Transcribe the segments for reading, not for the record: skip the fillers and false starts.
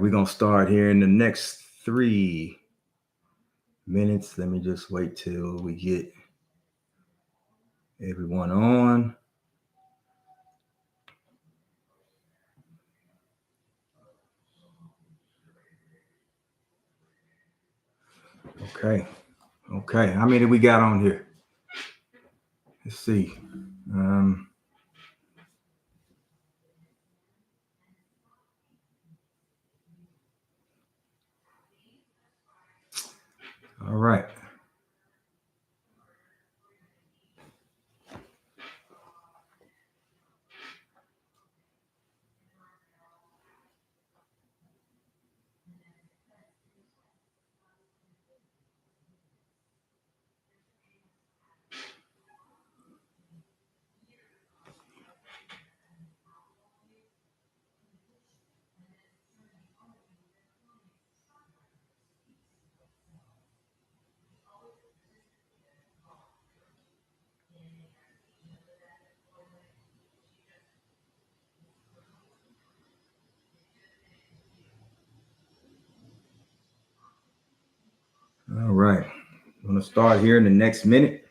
we're gonna start here in the next 3 minutes. Let me just wait till we get everyone on. Okay. Okay. How many we got on here? Let's see. All right. All right. I'm gonna start here in the next minute.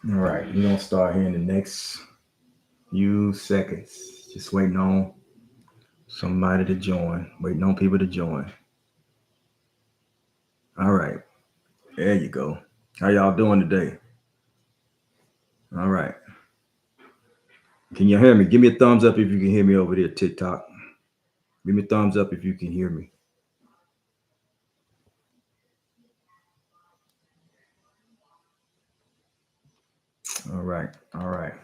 All right, we're gonna start here in the next few seconds. Just waiting on somebody to join. Waiting on people to join. All right, there you go. How y'all doing today? All right. Can you hear me? Give me a thumbs up if you can hear me over there, TikTok. Give me a thumbs up if you can hear me. All right. All right.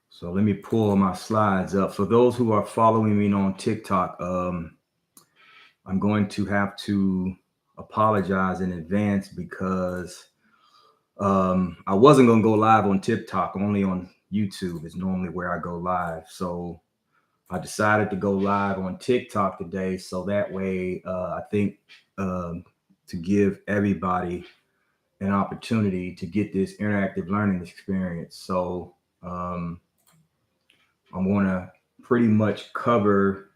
So let me pull my slides up. For those who are following me on TikTok, I'm going to have to apologize in advance because I wasn't going to go live on TikTok, only on YouTube is normally where I go live. So I decided to go live on TikTok today. So that way, I think to give everybody an opportunity to get this interactive learning experience. So I'm going to pretty much cover,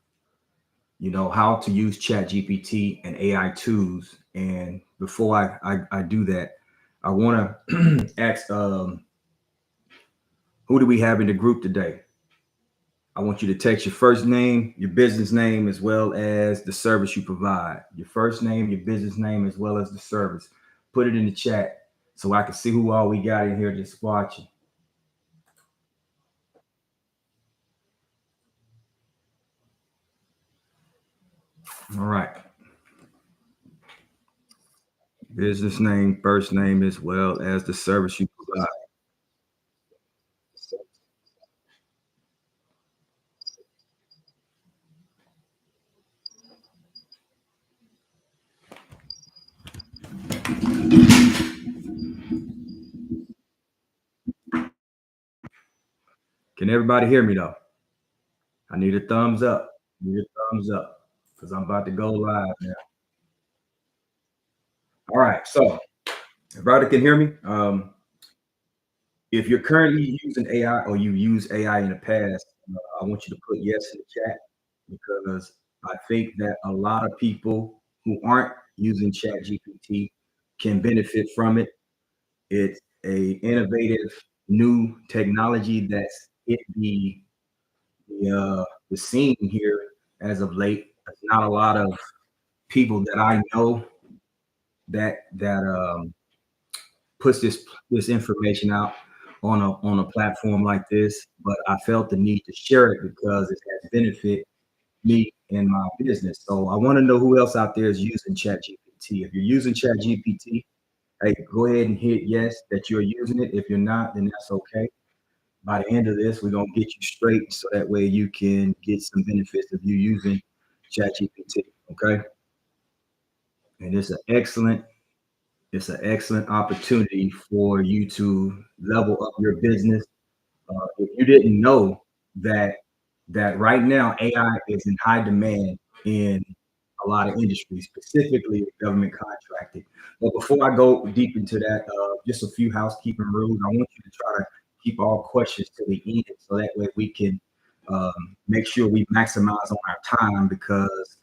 how to use ChatGPT and AI tools. And before I do that, I want to ask, who do we have in the group today? I want you to text your first name, your business name, as well as the service you provide. Your first name, your business name, as well as the service. Put it in the chat so I can see who all we got in here just watching. All right. Business name, first name, as well as the service you provide. Can everybody hear me though? I need a thumbs up. I need a thumbs up because I'm about to go live now. All right. So, everybody can hear me. If you're currently using AI or you used AI in the past, I want you to put yes in the chat because I think that a lot of people who aren't using ChatGPT can benefit from it. It's a innovative new technology that's hit the scene here as of late. There's not a lot of people that I know that puts this information out on a platform like this, but I felt the need to share it because it has benefit me and my business. So I want to know who else out there is using ChatGPT. If you're using ChatGPT, hey, go ahead and hit yes that you're using it. If you're not, then that's okay. By the end of this, we're gonna get you straight so that way you can get some benefits of you using ChatGPT. Okay, and it's an excellent opportunity for you to level up your business. If you didn't know that right now AI is in high demand in a lot of industries, specifically government contracting. But before I go deep into that, just a few housekeeping rules. I want you to try to keep all questions to the end, so that way we can make sure we maximize on our time because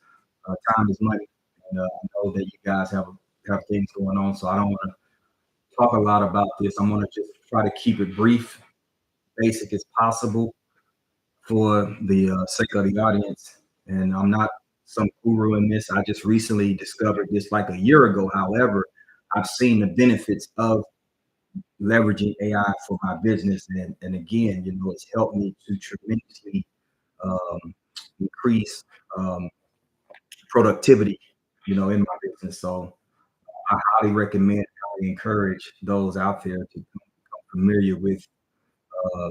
time is money. And I know that you guys have things going on, so I don't want to talk a lot about this. I'm going to just try to keep it brief, basic as possible for the sake of the audience. And I'm not some guru in this. I just recently discovered this like a year ago. However, I've seen the benefits of leveraging AI for my business. And again, it's helped me to tremendously um, increase productivity, in my business. So I highly recommend, highly encourage those out there to become familiar with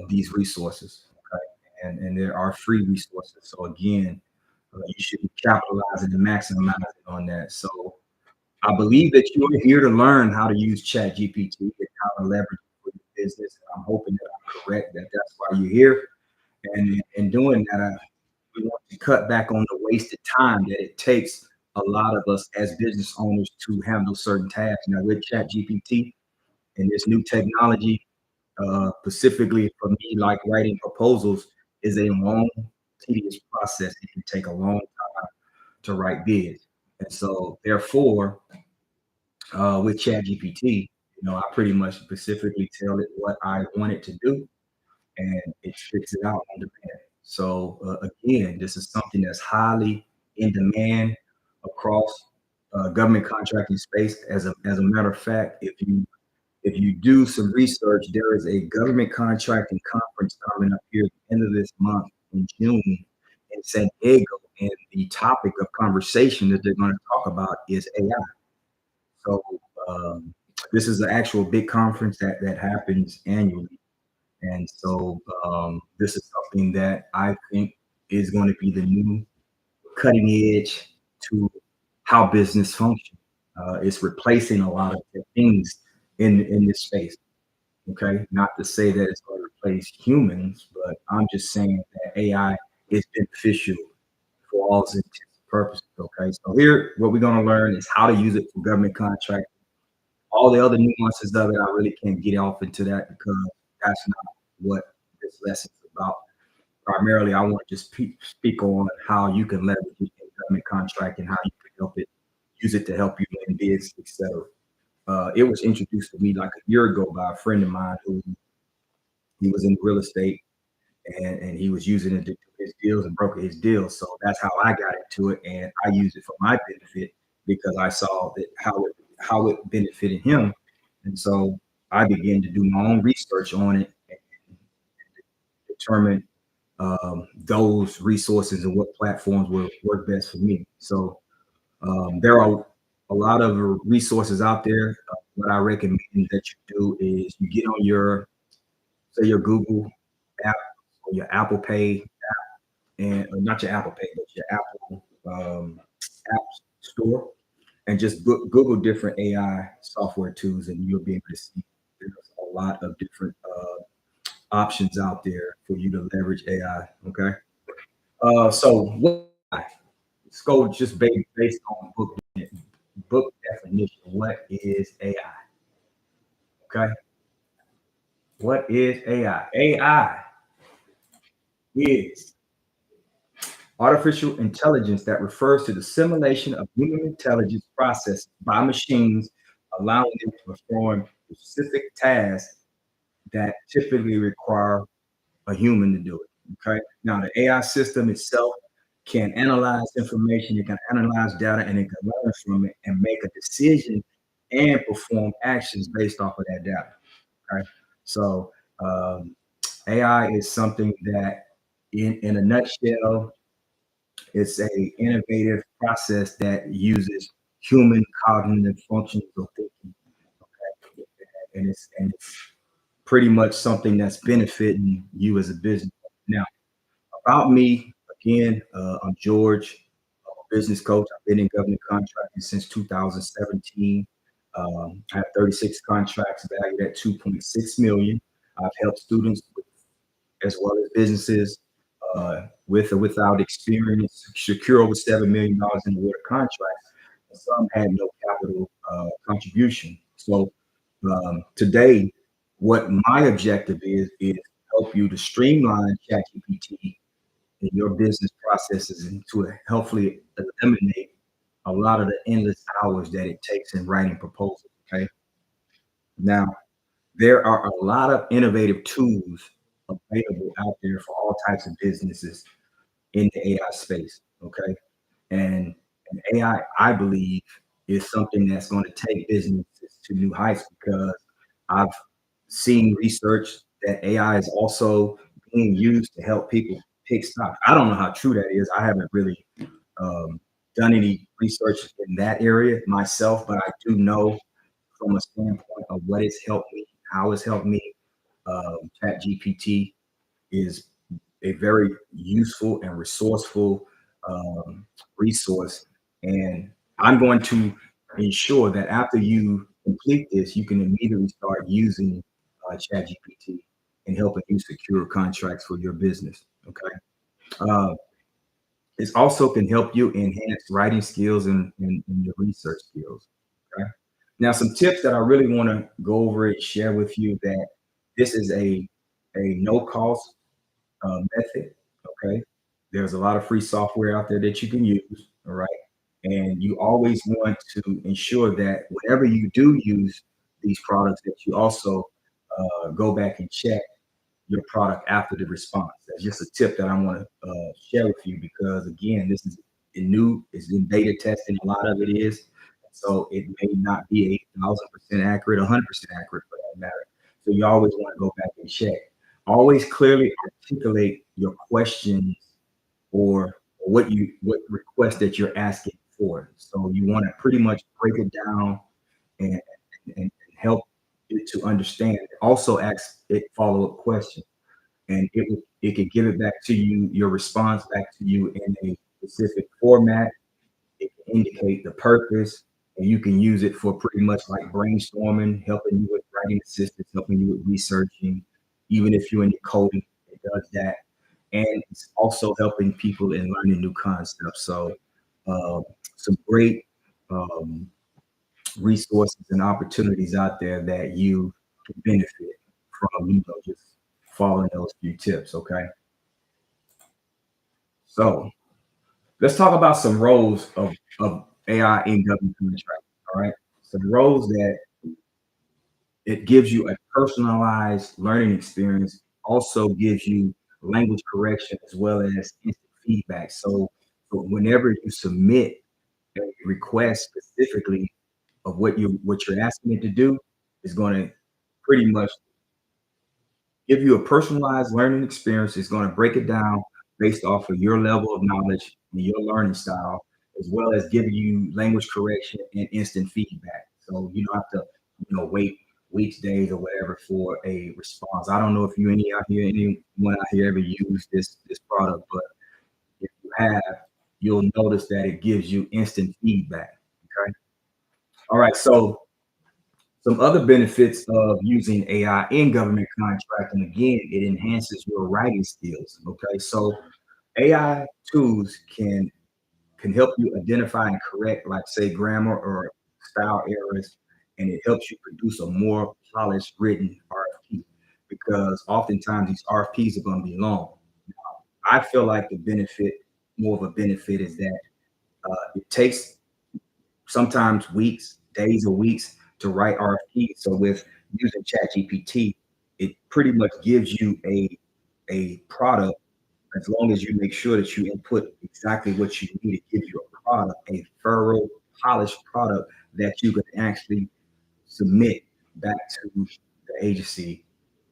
these resources. Okay, and there are free resources. So again, you should be capitalizing and maximizing on that. So I believe that you are here to learn how to use Chat GPT and how to leverage it for your business. I'm hoping that I'm correct that that's why you're here. And in doing that, we want to cut back on the wasted time that it takes a lot of us as business owners to handle certain tasks. Now with Chat GPT and this new technology, specifically for me, like writing proposals is a long, tedious process. It can take a long time to write bids. And so, therefore, with ChatGPT, I pretty much specifically tell it what I want it to do, and it spits it out on demand. So, again, this is something that's highly in demand across government contracting space. As a matter of fact, if you do some research, there is a government contracting conference coming up here at the end of this month in June in San Diego. And the topic of conversation that they're going to talk about is AI. So um, this is an actual big conference that happens annually. And so this is something that I think is going to be the new cutting edge to how business functions. It's replacing a lot of the things in this space. Okay, not to say that it's going to replace humans, but I'm just saying that AI is beneficial for all intents and purposes. Okay, so here, what we're going to learn is how to use it for government contract. All the other nuances of it, I really can't get off into that because that's not what this lesson is about. Primarily, I want to just speak on how you can leverage it in government contract and how you can help it, use it to help you in bids, etc. It was introduced to me like a year ago by a friend of mine who he was in real estate and he was using it to do his deals and broker his deals. So that's how I got into it, and I used it for my benefit because I saw that how it benefited him, and so I began to do my own research on it and determine those resources and what platforms will work best for me. So there are a lot of resources out there. What I recommend that you do is you get on your, say, your Google app or your Apple Pay, and or not your Apple Pay, but your Apple app store, and just Google different AI software tools, and you'll be able to see there's a lot of different options out there for you to leverage AI. Okay, so let's go just based on book definition. What is AI? Okay, what is AI? AI is artificial intelligence that refers to the simulation of human intelligence processed by machines, allowing them to perform specific tasks that typically require a human to do it. Okay. Now, the AI system itself can analyze information, it can analyze data, and it can learn from it and make a decision and perform actions based off of that data. Okay. So um, AI is something that, in a nutshell, it's a innovative process that uses human cognitive functions of thinking, and it's pretty much something that's benefiting you as a business. Now, about me, again, I'm George, I'm a business coach. I've been in government contracting since 2017. I have 36 contracts valued at 2.6 million. I've helped students as well as businesses with or without experience secure over $7 million in awarded contracts. And some had no capital contribution. So today, what my objective is help you to streamline ChatGPT in your business processes and to hopefully eliminate a lot of the endless hours that it takes in writing proposals. Okay. Now, there are a lot of innovative tools available out there for all types of businesses in the AI space. Okay. And AI, I believe, is something that's going to take businesses to new heights because I've seen research that AI is also being used to help people pick stocks. I don't know how true that is. I haven't really done any research in that area myself, but I do know from a standpoint of what it's helped me, how it's helped me. ChatGPT is a very useful and resourceful resource. And I'm going to ensure that after you complete this, you can immediately start using ChatGPT and helping you secure contracts for your business. Okay. Uh, it also can help you enhance writing skills and your research skills. Okay. Now, some tips that I really want to go over and share with you that this is a no cost method. Okay. There's a lot of free software out there that you can use. All right. And you always want to ensure that whenever you do use these products, that you also go back and check your product after the response. That's just a tip that I want to share with you because, again, this is new, it's in beta testing. A lot of it is. So it may not be 1,000% accurate, 100% accurate for that matter. So you always want to go back and check. Always clearly articulate your questions or what request that you're asking for. So you want to pretty much break it down and, and help it to understand. Also ask it follow-up questions and it can give it back to you, your response back to you in a specific format. It can indicate the purpose, and you can use it for pretty much like brainstorming, helping you with writing assistance, helping you with researching. Even if you're in the coding, it does that, and it's also helping people in learning new concepts. So, uh, some great um, resources and opportunities out there that you can benefit from. Just following those few tips. Okay, so let's talk about some roles of AI in government contracting. All right. Some roles that it gives you a personalized learning experience, also gives you language correction as well as instant feedback. So whenever you submit a request specifically of what you're asking it to do, is going to pretty much give you a personalized learning experience. It's going to break it down based off of your level of knowledge and your learning style, as well as giving you language correction and instant feedback. So you don't have to, wait weeks, days, or whatever for a response. I don't know if anyone out here ever used this product, but if you have, you'll notice that it gives you instant feedback. Okay. All right. So some other benefits of using AI in government contracting, again, it enhances your writing skills. Okay, so AI tools can help you identify and correct, like say, grammar or style errors, and it helps you produce a more polished written RFP because oftentimes these RFPs are going to be long. I feel like more of a benefit, is that it takes sometimes weeks, days or weeks to write RFPs. So with using ChatGPT, it pretty much gives you a product as long as you make sure that you input exactly what you need. It gives you a product, a thorough, polished product that you can actually submit back to the agency.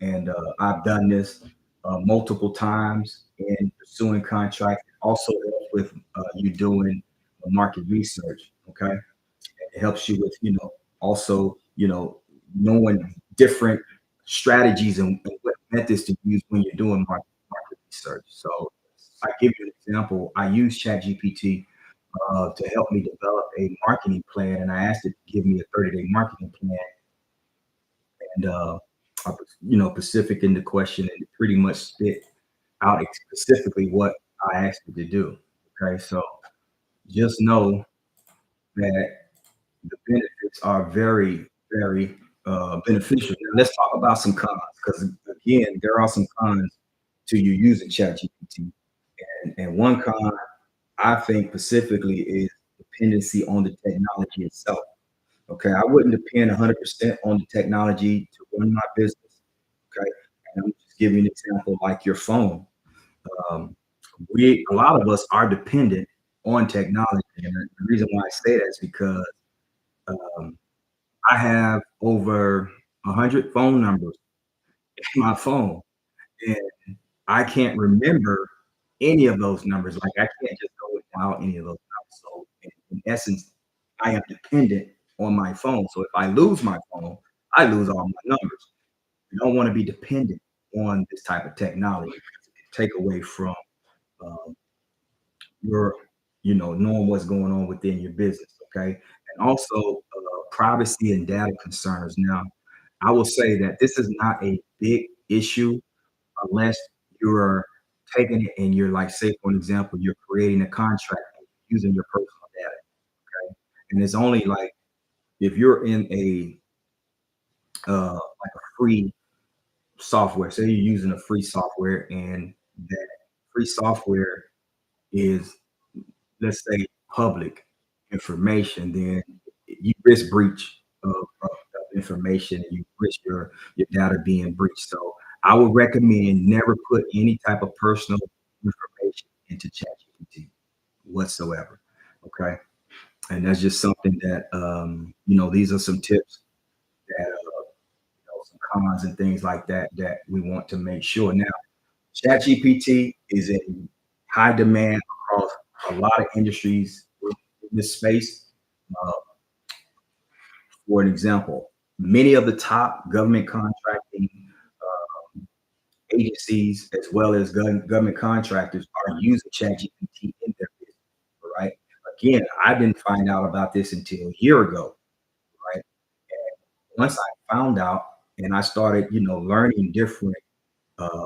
And I've done this multiple times in pursuing contracts. It also helps with you doing market research. Okay, it helps you with also knowing different strategies and what methods to use when you're doing market research. So I give you an example. I use ChatGPT to help me develop a marketing plan, and I asked it to give me a 30-day marketing plan, and I specific in the question, and it pretty much spit out specifically what I asked it to do. Okay, so just know that the benefits are very, very beneficial. Now, let's talk about some cons, because again, there are some cons to you using ChatGPT. And one con I think specifically is dependency on the technology itself. Okay, I wouldn't depend 100% on the technology to run my business. Okay, and I'm just giving you an example like your phone. Um, a lot of us are dependent on technology, and the reason why I say that is because um, I have over 100 phone numbers in my phone, and I can't remember any of those numbers. Like I can't just go without any of those numbers. So in essence, I am dependent on my phone. So if I lose my phone, I lose all my numbers. You don't want to be dependent on this type of technology because it can take away from um, your, knowing what's going on within your business. Okay, and also privacy and data concerns. Now, I will say that this is not a big issue unless you're taking it and you're like, say, for an example, you're creating a contract using your personal data. Okay. And it's only like if you're in a like a free software, say you're using a free software and that free software is, let's say, public information, then you risk breach of information and you risk your data being breached. So I would recommend never put any type of personal information into ChatGPT whatsoever. Okay. And that's just something that, these are some tips that, some cons and things like that that we want to make sure. Now, ChatGPT is in high demand across a lot of industries in this space. Uh, for an example, many of the top government contracting agencies, as well as government contractors, are using ChatGPT in their business. Right? Again, I didn't find out about this until a year ago. Right? And once I found out, and I started, learning uh,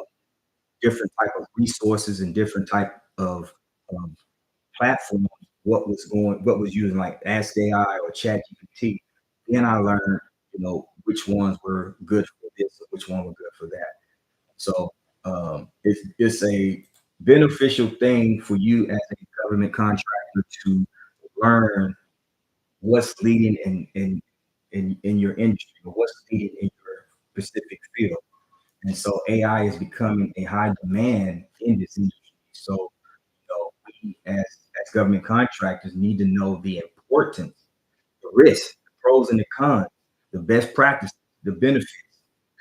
different type of resources and different type of um, platforms, what was using like Ask AI or Chat GPT. Then I learned, which ones were good for this or which one were good for that. So it's a beneficial thing for you as a government contractor to learn what's leading in your industry or what's leading in your specific field. And so AI is becoming a high demand in this industry. So we as government contractors need to know the importance, the risks, the pros and the cons, the best practices, the benefits.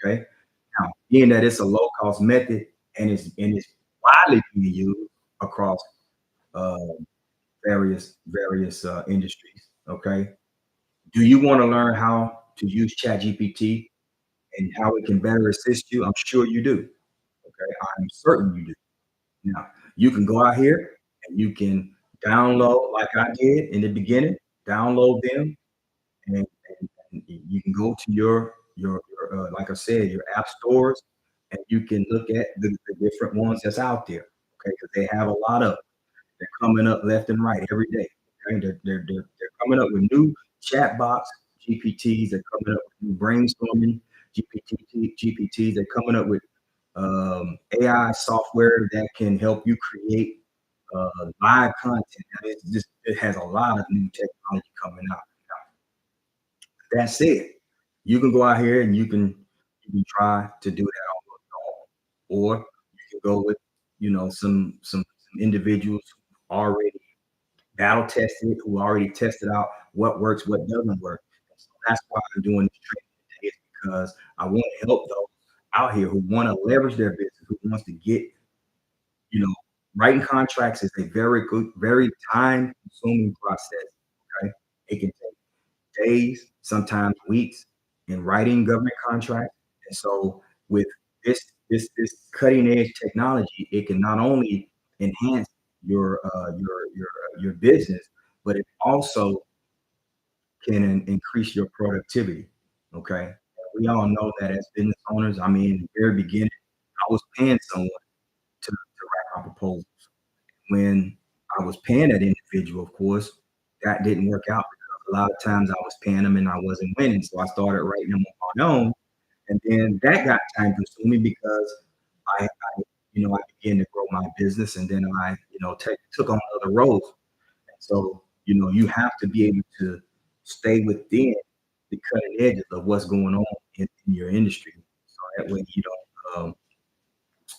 Okay. Now, being that it's a low cost method and it's widely being used across uh, various industries. Okay. Do you want to learn how to use ChatGPT and how it can better assist you? I'm sure you do. Okay. I'm certain you do. Now, you can go out here and you can download, like I did in the beginning, download them, and, and you can go to your like I said, your app stores, and you can look at the different ones that's out there. Okay, because they have a lot of. They're coming up left and right every day. Okay, they're coming up with new chatbots, GPTs. They're coming up with new brainstorming GPTs. They're coming up with AI software that can help you create live content. And it has a lot of new technology coming out. That said, you can go out here and you can try to do that on your own, or you can go with some individuals who already battle tested, who already tested out what works, what doesn't work. that's why I'm doing this training today, is because I want to help those out here who want to leverage their business, who wants to get, you know, writing contracts is a very good, very time consuming process. Okay. It can take days, sometimes weeks in writing government contracts. And so with this cutting edge technology, it can not only enhance your business, but it also can increase your productivity. Okay. And we all know that as business owners, I mean, in the very beginning, I was paying someone to write my proposals. When I was paying that individual, of course, that didn't work out because a lot of times I was paying them and I wasn't winning. So I started writing them on my own. And then that got time consuming because I began to grow my business, and then took on other roles. And so, you have to be able to stay within the cutting edges of what's going on in your industry. So that way you don't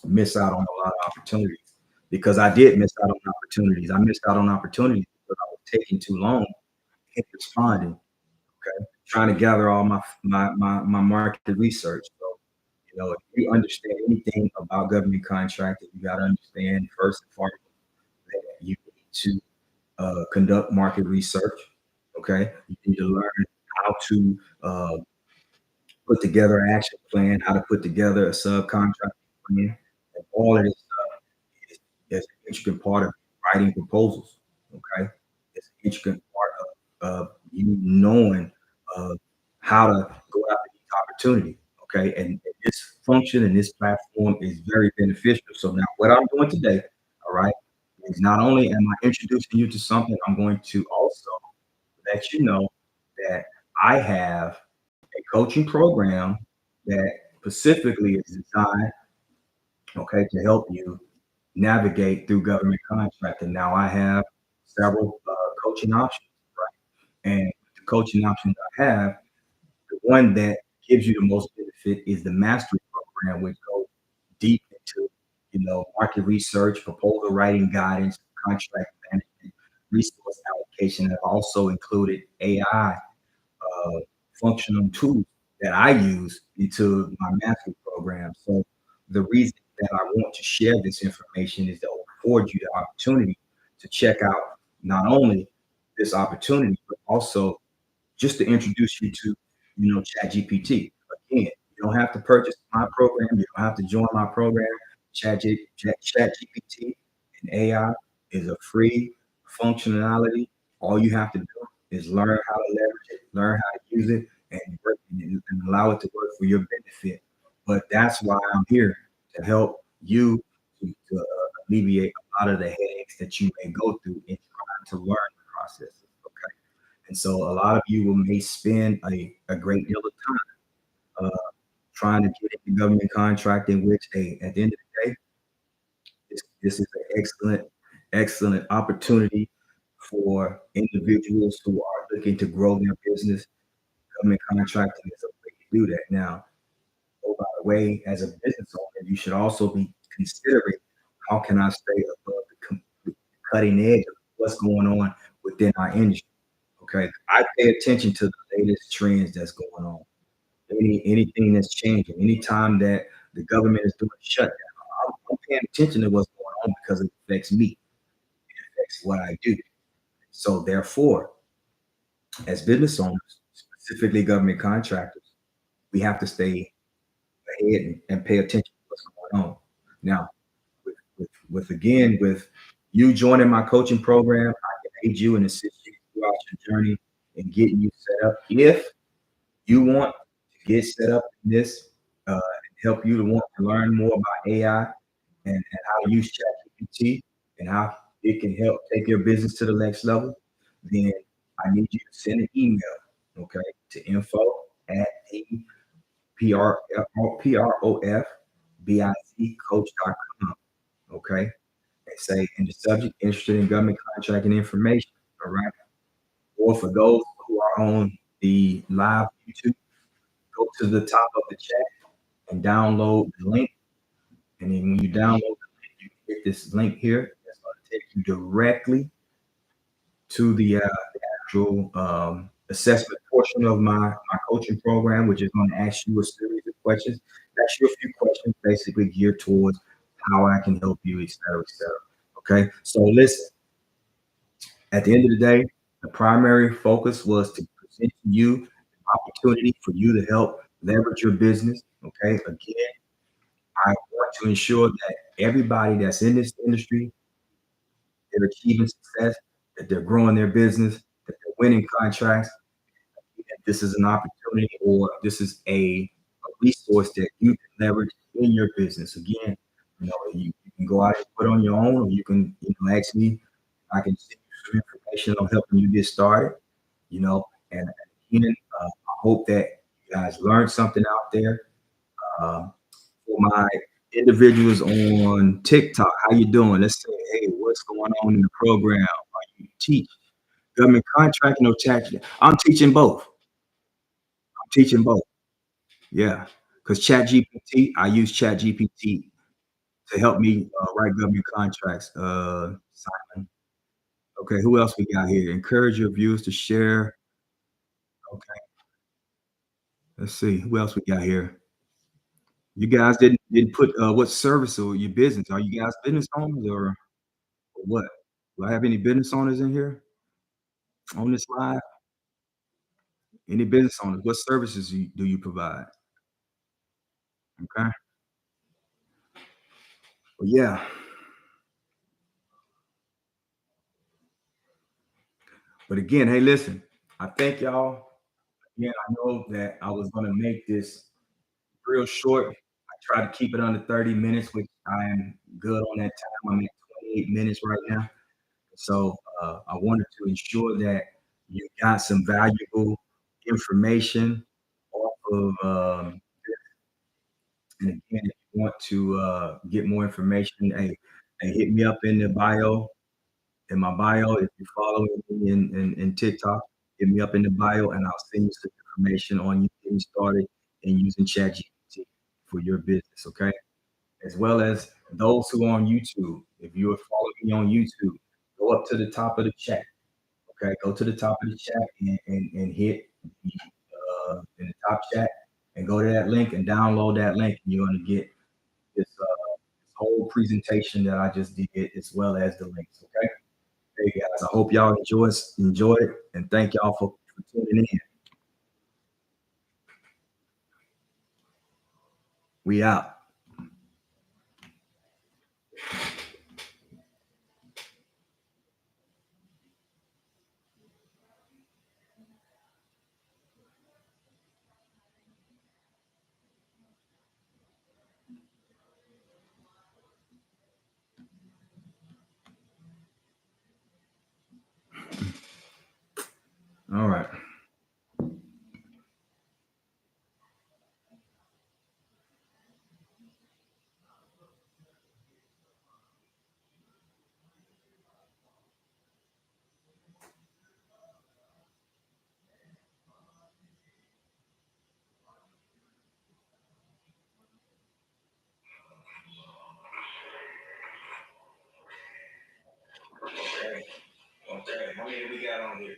miss out on a lot of opportunities, because I did miss out on opportunities. I missed out on opportunities because I was taking too long in responding. Okay, trying to gather all my market research. So, if you understand anything about government contracting, you got to understand first and foremost that you need to conduct market research. Okay, you need to learn how to put together an action plan, how to put together a subcontract plan, and all of this stuff is an intricate part of writing proposals. Okay, it's an intricate part of you knowing how to go after these opportunities. Okay, and this function and this platform is very beneficial. So now, what I'm doing today, all right, is not only am I introducing you to something, I'm going to also let you know that I have a coaching program that specifically is designed, okay, to help you navigate through government contracting. Now, I have several coaching options, right? And the coaching options I have, the one that gives you the most benefit is the mastery program, which goes deep into, market research, proposal writing guidance, contract management, resource allocation. I've also included AI functional tools that I use into my mastery program. So the reason that I want to share this information is to afford you the opportunity to check out not only this opportunity, but also just to introduce you to, ChatGPT. Again, you don't have to purchase my program. You don't have to join my program. ChatGPT and AI is a free functionality. All you have to do is learn how to leverage it, learn how to use it, and allow it to work for your benefit. But that's why I'm here, to help you to alleviate a lot of the headaches that you may go through in trying to learn the processes. Okay. And so a lot of you may spend a great deal of time trying to get into government contracting, which, hey, at the end of the day, this is an excellent opportunity for individuals who are looking to grow their business. Government contracting is a way to do that. Now, oh, by the way, as a business owner, you should also be considering, how can I stay above the cutting edge of what's going on within our industry. Okay, I pay attention to the latest trends that's going on. Anything that's changing, anytime that the government is doing a shutdown, I'm paying attention to what's going on because it affects me. It affects what I do. So therefore, as business owners, specifically government contractors, we have to stay ahead and pay attention to what's going on. Now, with you joining my coaching program, I can aid you and assist you throughout your journey and getting you set up. If you want to get set up in this, and help you to want to learn more about AI, and how to use ChatGPT and how it can help take your business to the next level, then I need you to send an email, okay, to info at the PROFBIZ okay, and say in the subject, interested in government contracting information, all right? Or for those who are on the live YouTube, go to the top of the chat and download the link. And then when you download the link, you hit this link here. That's going to take you directly to the actual assessment portion of my coaching program, which is going to ask you a series of questions, ask you a few questions basically geared towards how I can help you, et cetera, et cetera. Okay. So listen, at the end of the day, the primary focus was to present to you an opportunity for you to help leverage your business. Okay. Again, I want to ensure that everybody that's in this industry, they're achieving success, that they're growing their business, that they're winning contracts. That this is an opportunity or this is a resource that you can leverage in your business. Again, you can go out and put on your own, or you can ask me. I can send you some information on helping you get started. And again, I hope that you guys learned something out there. For my individuals on TikTok, how you doing? Let's say, hey, what's going on in the program? Are you teach government contracting or tax? I'm teaching both. I'm teaching both. Yeah, because ChatGPT, I use ChatGPT to help me write government contracts. Simon. Okay, who else we got here? Encourage your viewers to share. Okay, let's see who else we got here. You guys didn't put what service or your business? Are you guys business owners or what? Do I have any business owners in here on this live? Any business owners? What services do you provide? Okay, well, yeah, but again, hey, listen, I thank y'all. Again, I know that I was gonna make this real short. I try to keep it under 30 minutes, which I am good on that time. I'm at 28 minutes right now. So I wanted to ensure that you got some valuable information off of. And again, if you want to get more information, hey, hit me up in the bio. In my bio, if you're following me in TikTok, hit me up in the bio, and I'll send you some information on you getting started and using ChatGPT for your business. Okay, as well as those who are on YouTube. If you are following me on YouTube, go up to the top of the chat. Okay, go to the top of the chat and hit in the top chat and go to that link and download that link. And you're going to get this whole presentation that I just did, as well as the links. Okay, hey guys, I hope y'all enjoyed it, and thank y'all for tuning in. We out. All right. Okay. Okay. How many we got on here?